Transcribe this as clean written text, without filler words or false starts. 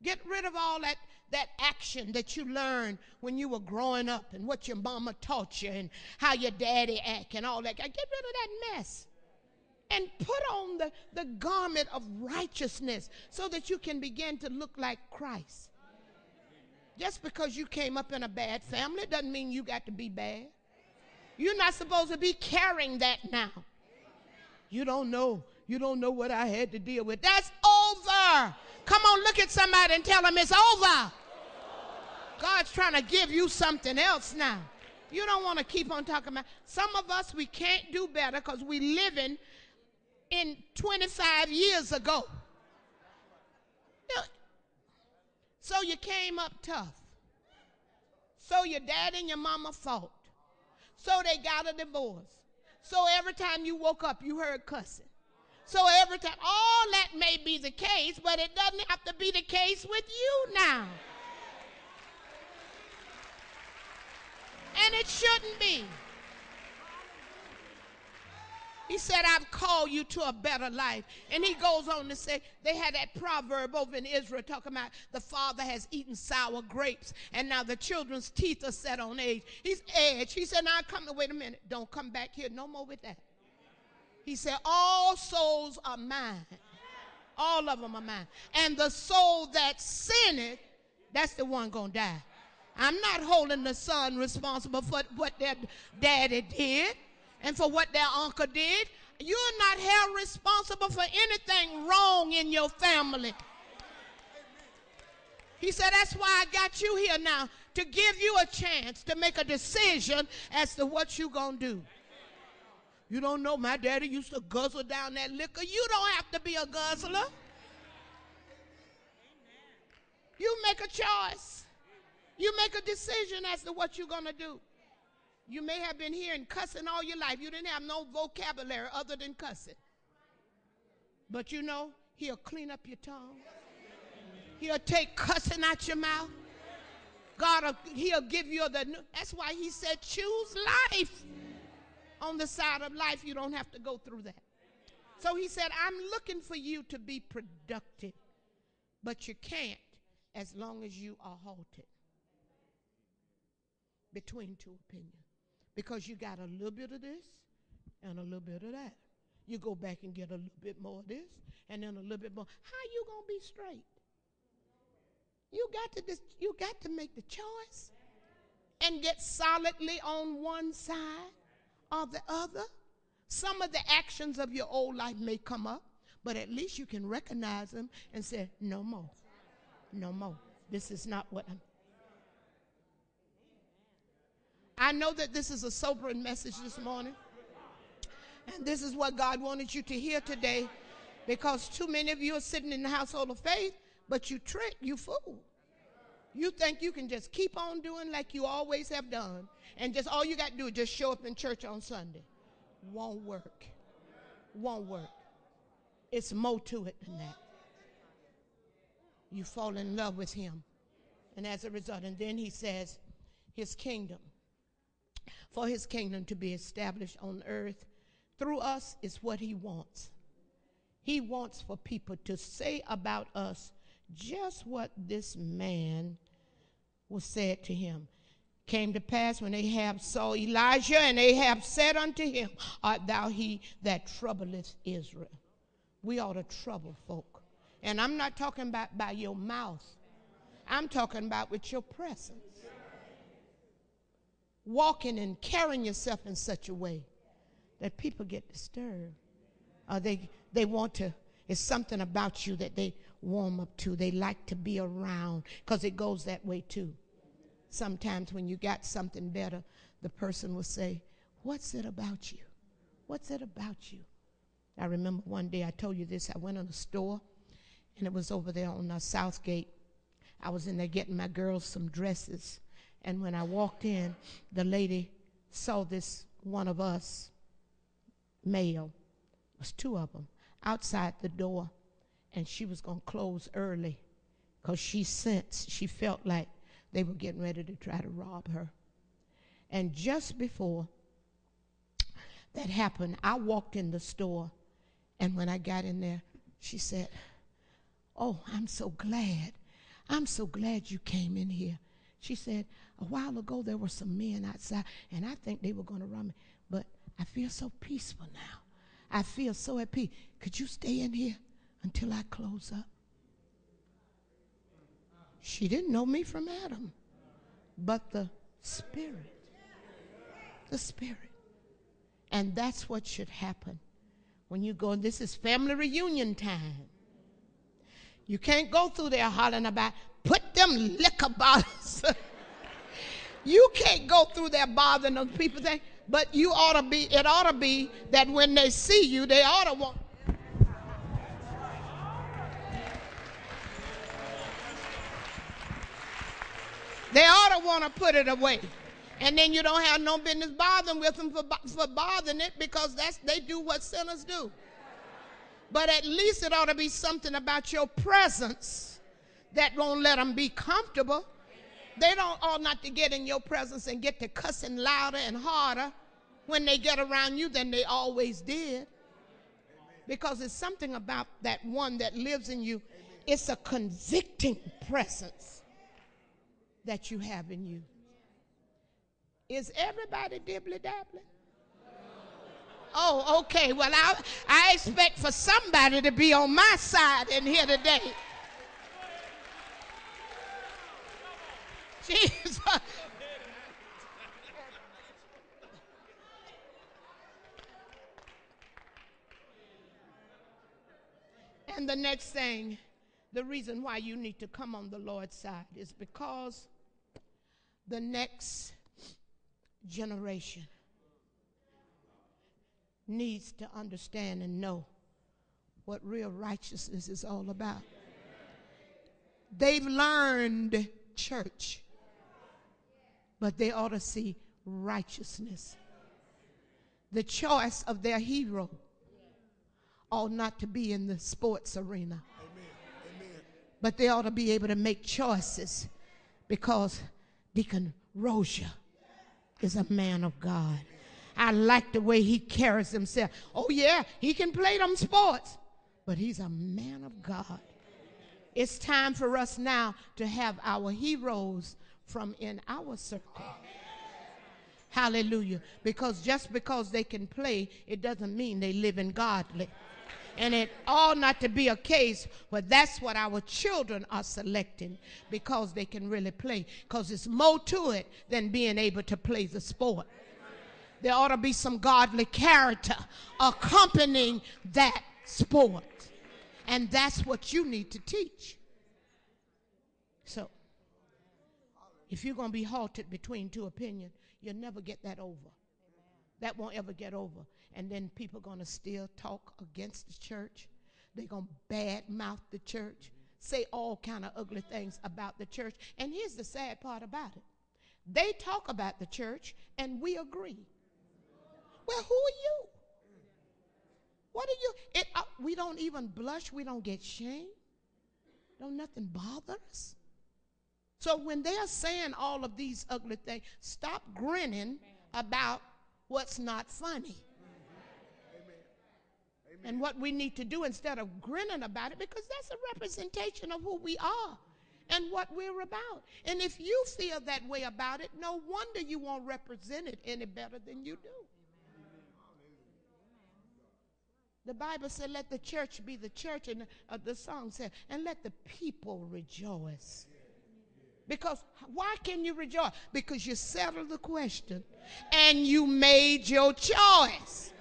Get rid of all that action that you learned when you were growing up and what your mama taught you and how your daddy act and all that. Get rid of that mess and put on the garment of righteousness so that you can begin to look like Christ. Just because you came up in a bad family doesn't mean you got to be bad. You're not supposed to be carrying that now. You don't know what I had to deal with. That's over. Come on, look at somebody and tell them it's over. God's trying to give you something else now. You don't want to keep on talking about. Some of us, we can't do better because we living in 25 years ago. So you came up tough. So your dad and your mama fought. So they got a divorce. So every time you woke up, you heard cussing. So every time, all that may be the case, but it doesn't have to be the case with you now. And it shouldn't be. He said, I've called you to a better life. And he goes on to say, they had that proverb over in Israel talking about the father has eaten sour grapes, and now the children's teeth are set on edge. He's edge. He said, now wait a minute. Don't come back here no more with that. He said, all souls are mine. All of them are mine. And the soul that sinneth, that's the one going to die. I'm not holding the son responsible for what their daddy did and for what their uncle did. You're not held responsible for anything wrong in your family. He said, that's why I got you here now, to give you a chance to make a decision as to what you're going to do. You don't know, my daddy used to guzzle down that liquor. You don't have to be a guzzler. You make a choice. You make a decision as to what you're going to do. You may have been hearing cussing all your life. You didn't have no vocabulary other than cussing. But you know, he'll clean up your tongue. He'll take cussing out your mouth. He'll give you that's why he said choose life. On the side of life, you don't have to go through that. So he said, I'm looking for you to be productive, but you can't as long as you are halted between two opinions. Because you got a little bit of this and a little bit of that. You go back and get a little bit more of this and then a little bit more. How you going to be straight? You got to make the choice and get solidly on one side or the other. Some of the actions of your old life may come up, but at least you can recognize them and say, no more. No more. This is not what I know that this is a sobering message this morning. And this is what God wanted you to hear today, because too many of you are sitting in the household of faith, but you trick, you fool. You think you can just keep on doing like you always have done, and just all you got to do is just show up in church on Sunday. Won't work. Won't work. It's more to it than that. You fall in love with him. And as a result, and then he says, his kingdom, for his kingdom to be established on earth through us is what he wants. He wants for people to say about us just what this man was said to him. Came to pass when Ahab saw Elijah, and Ahab said unto him, art thou he that troubleth Israel? We ought to trouble folk. And I'm not talking about by your mouth. I'm talking about with your presence. Walking and carrying yourself in such a way that people get disturbed. They want to, it's something about you that they warm up to. They like to be around, because it goes that way too. Sometimes when you got something better, the person will say, what's it about you? What's it about you? I remember one day I told you this. I went in a store, and it was over there on Southgate. I was in there getting my girls some dresses. And when I walked in, the lady saw this one of us, male, it was two of them, outside the door, and she was going to close early because she felt like they were getting ready to try to rob her. And just before that happened, I walked in the store, and when I got in there, she said, oh, I'm so glad I'm so glad you came in here. She said, a while ago there were some men outside, and I think they were going to run me. But I feel so peaceful now. I feel so at peace. Could you stay in here until I close up? She didn't know me from Adam, but the Spirit. The Spirit. And that's what should happen when you go. This is family reunion time. You can't go through there hollering about, put them liquor bottles. You can't go through there bothering those people. But you ought to be, it ought to be that when they see you, they ought to want. They ought to want to put it away. And then you don't have no business bothering with them for bothering it, because they do what sinners do. But at least it ought to be something about your presence that won't let them be comfortable. They don't ought not to get in your presence and get to cussing louder and harder when they get around you than they always did. Because it's something about that one that lives in you. It's a convicting presence that you have in you. Is everybody dibbly-dabbling? Oh, okay. Well, I expect for somebody to be on my side in here today. Jesus. And the next thing, the reason why you need to come on the Lord's side is because the next generation needs to understand and know what real righteousness is all about. They've learned church, but they ought to see righteousness. The choice of their hero ought not to be in the sports arena. Amen. But they ought to be able to make choices, because Deacon Rozier is a man of God. I like the way he carries himself. Oh yeah, he can play them sports, but he's a man of God. It's time for us now to have our heroes from in our circle. Hallelujah. Because just because they can play, it doesn't mean they live in godly. And it ought not to be a case where that's what our children are selecting because they can really play. Because there's more to it than being able to play the sport. There ought to be some godly character accompanying that sport. And that's what you need to teach. So, if you're going to be halted between two opinions, you'll never get that over. That won't ever get over. And then people are going to still talk against the church. They're going to badmouth the church, say all kind of ugly things about the church. And here's the sad part about it. They talk about the church, and we agree. Well, who are you? What are you? We don't even blush. We don't get shame. Don't nothing bother us. So when they are saying all of these ugly things, stop grinning about what's not funny. And what we need to do instead of grinning about it, because that's a representation of who we are and what we're about. And if you feel that way about it, no wonder you won't represent it any better than you do. The Bible said, let the church be the church, and the song said, and let the people rejoice. Because why can you rejoice? Because you settled the question and you made your choice.